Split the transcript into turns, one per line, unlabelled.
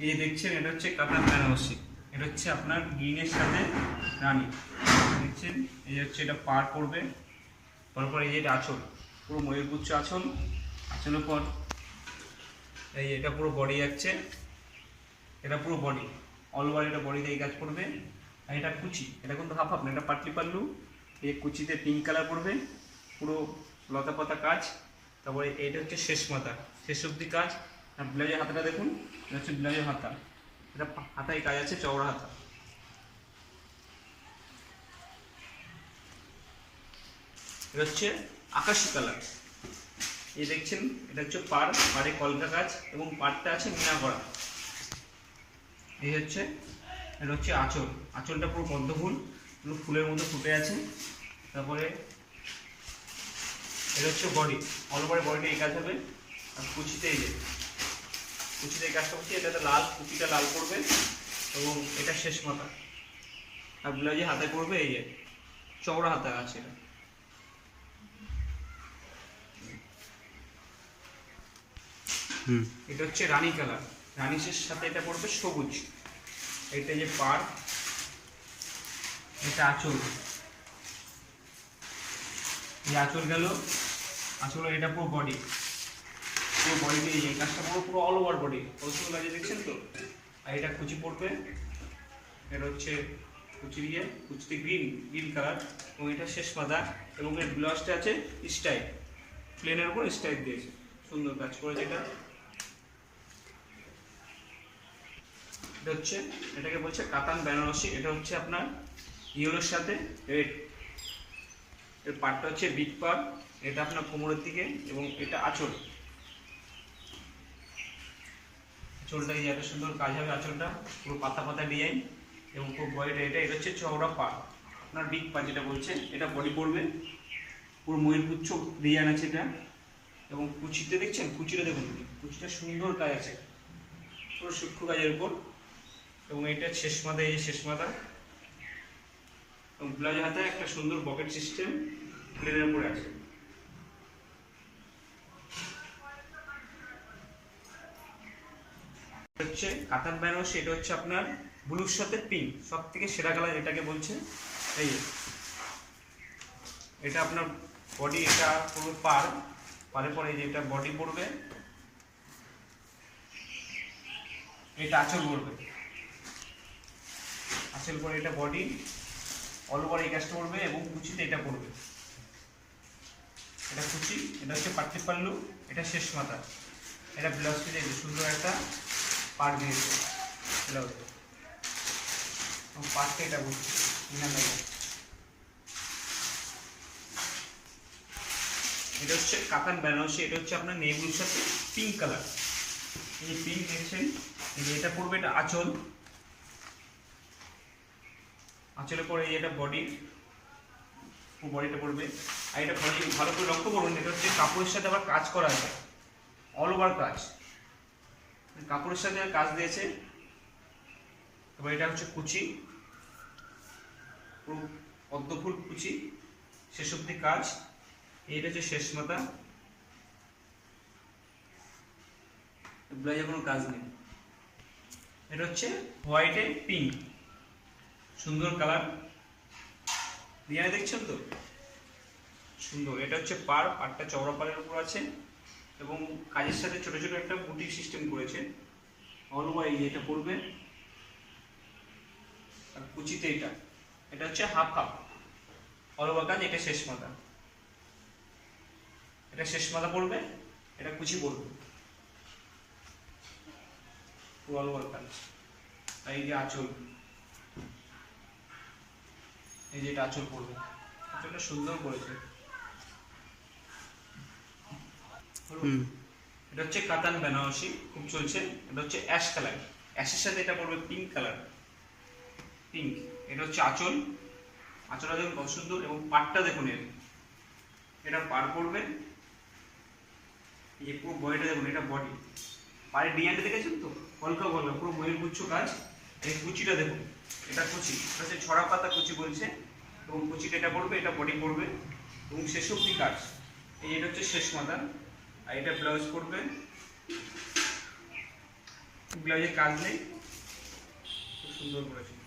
এই যে দেখছেন এটা হচ্ছে কাতান বেনারসি, এটা হচ্ছে আপনার গ্রিনের সাথে রানী। দেখছেন এই হচ্ছে এটা পার পড়বে, তারপর এই যে এটা আঁচল, পুরো ময়ূরপুচ্ছ আঁচল, আঁচলের পর এই এটা পুরো বডি যাচ্ছে, এটা পুরো বডি অল ওভার, এটা বডিতে এই কাজ করবে। আর এটা কুচি, এটা কিন্তু হাফ হাফ না, এটা পাটলি পাল্লু। এই কুচিতে পিঙ্ক কালার পড়বে, পুরো লতা পাতা কাজ। তারপরে এইটা হচ্ছে শেষ মাথা, শেষ অব্দি কাজ। আর ব্লাউজের হাতাটা দেখুন, এটা হচ্ছে ব্লাউজের হাতা, এটা হাতায় কাজ আছে, চওড়া হাতা। এটা হচ্ছে আকাশি কালার। এই দেখছেন এটা হচ্ছে পাড়ে কলকা কাজ এবং পাড়টা আছে মিনা করা। এই হচ্ছে এটা হচ্ছে আঁচল, আঁচলটা পুরো পদ্ম ফুল, পুরো ফুলের মতো ফুটে আছে। তারপরে এটা হচ্ছে বডি, অল ওভার বডিটা এই কাজ হবে। আর কুচিতে এই যে কুচিতে এই কাজটা হচ্ছে, এটাতে লাল, কুচিটা লাল করবে এবং এটা শেষ মাথা। আর ব্লাউজে হাতে করবে এই যে চওড়া হাতা আছে। এটা হচ্ছে রানী কালার, রানিশের সাথে এটা পড়বে সবুজ। এটা যে পাড়, এটা আঁচল, এই আঁচল গেল, আঁচল এটা পুরো বডি, পুরো বডিতে এই কাজটা পুরো অল ওভার বডি ওষুধ লাগিয়ে দেখছেন তো। আর এটা কুচি পড়বে, এটা হচ্ছে কুচি দিয়ে, কুচিতে গ্রিন কালার এবং এটা শেষ মাথা। এবং এর ব্লাউজটা আছে স্টাইল, প্লেনের উপর স্টাইল দিয়েছে, সুন্দর কাজ করেছে। এটা হচ্ছে, এটাকে বলছে কাতান বেনারসি। এটা হচ্ছে আপনার ইয়েলোর সাথে রেড, এর পাটটা হচ্ছে বিগ পার, এটা আপনার কোমরের দিকে এবং এটা আঁচল, আঁচলটা এই এত সুন্দর কাজ হবে, আঁচলটা পুরো পাতা পাতা ডিজাইন এবং খুব বডিটা এটা হচ্ছে চওড়া পার, আপনার বিগ পার যেটা বলছে। এটা বডি পড়বে, পুরো ময়ূরপুচ্ছ ডিজাইন আছে এটা। এবং কুচিতে দেখছেন, কুচিটা দেখুন, কুচিটা সুন্দর কাজ আছে, পুরো সূক্ষ্ম কাজের উপর। এবং এটা শেষ মাথা, এই শেষ মাথা এবং ব্লাউজের হাতে একটা সুন্দর পকেট সিস্টেম প্লেনের উপরে আছে। হচ্ছে কাতান বেনারসি, এটা হচ্ছে আপনার ব্লুর সাথে পিঙ্ক, সব থেকে সেরা কালার এটাকে বলছে। এই এটা আপনার বডি, এটা পুরো পারে পরে যে এটা বডি পড়বে, এটা আঁচল পড়বে, আঁচল পরে এটা বডি অল ওভার এই কাজটা পড়বে এবং কুচিতে এটা পড়বে, এটা কুচি। এটা হচ্ছে পাটলি পাল্লু, এটা শেষ মাথা। এটা ব্লাউজটি দেখবে সুন্দর একটা পাট দিয়েছে ব্লাউজ এবং পাটটা এটা বলছে মিনা কালার। এটা হচ্ছে কাতান বেনারসি, এটা হচ্ছে আপনার নেভি সাথে পিঙ্ক কালার। এই পিঙ্ক দেখছেন, এটা পড়বে, এটা আঁচল, আঁচলে পরে এটা বডি, বডিটা পড়বে। আর এটা ভালো করে লক্ষ্য করুন, এটা হচ্ছে কাপড়ের সাথে আবার কাজ করা আছে, অল ওভার কাজ, কাপড়ের সাথে কাজ দিয়েছে। তারপর এটা হচ্ছে কুচি, পুরো পদ্ম ফুল কুচি, শেষ অব্দি কাজ। এইটা হচ্ছে শেষ মাথা, ব্লাউজে কোনো কাজ নেই। এটা হচ্ছে হোয়াইটে পিঙ্ক, সুন্দর কালার ডিজাইন দেখছেন তো, সুন্দর। এটা হচ্ছে পাড়টা চওড়া পাড়ের উপর আছে এবং কাজের সাথে ছোট ছোট একটা বুটিক সিস্টেম করেছে, অল ওভার এটা পড়বে। আর কুচিতে এটা হচ্ছে হাফ হাফ অল ওভার কাজ। এটা শেষ মাথা, এটা শেষ মাথা পড়বে, এটা কুচি পড়বে, অল ওভার কাজ। আর এই যে আঁচল, এই যে এটা আঁচল পড়বে, আঁচলটা সুন্দর করেছে। এটা হচ্ছে কাতান বেনারসি, খুব চলছে। এটা হচ্ছে অ্যাশ কালার, অ্যাশের সাথে এটা পড়বে পিঙ্ক কালার, পিঙ্ক। এটা হচ্ছে আঁচল, আঁচলটা দেখুন কত সুন্দর এবং পাটটা দেখুন, এটা পার পড়বে, এই যে পুরো বডিটা দেখুন, এটা বডি, পায়ের ডিজাইনটা দেখেছেন তো, কলকা কলকা পুরো ময়ূরপুচ্ছ কাজ। এই কুচিটা দেখুন, এটা কুচি, এটা হচ্ছে ছড়া পাতা কুচি বলছে এবং কুচিটা এটা পড়বে, এটা বডি পড়বে এবং শেষ অব্দি কাজ। এটা হচ্ছে শেষ মাথা। আর এটা ব্লাউজ পড়বে, ব্লাউজের কাজ নেই, খুব সুন্দর করেছে।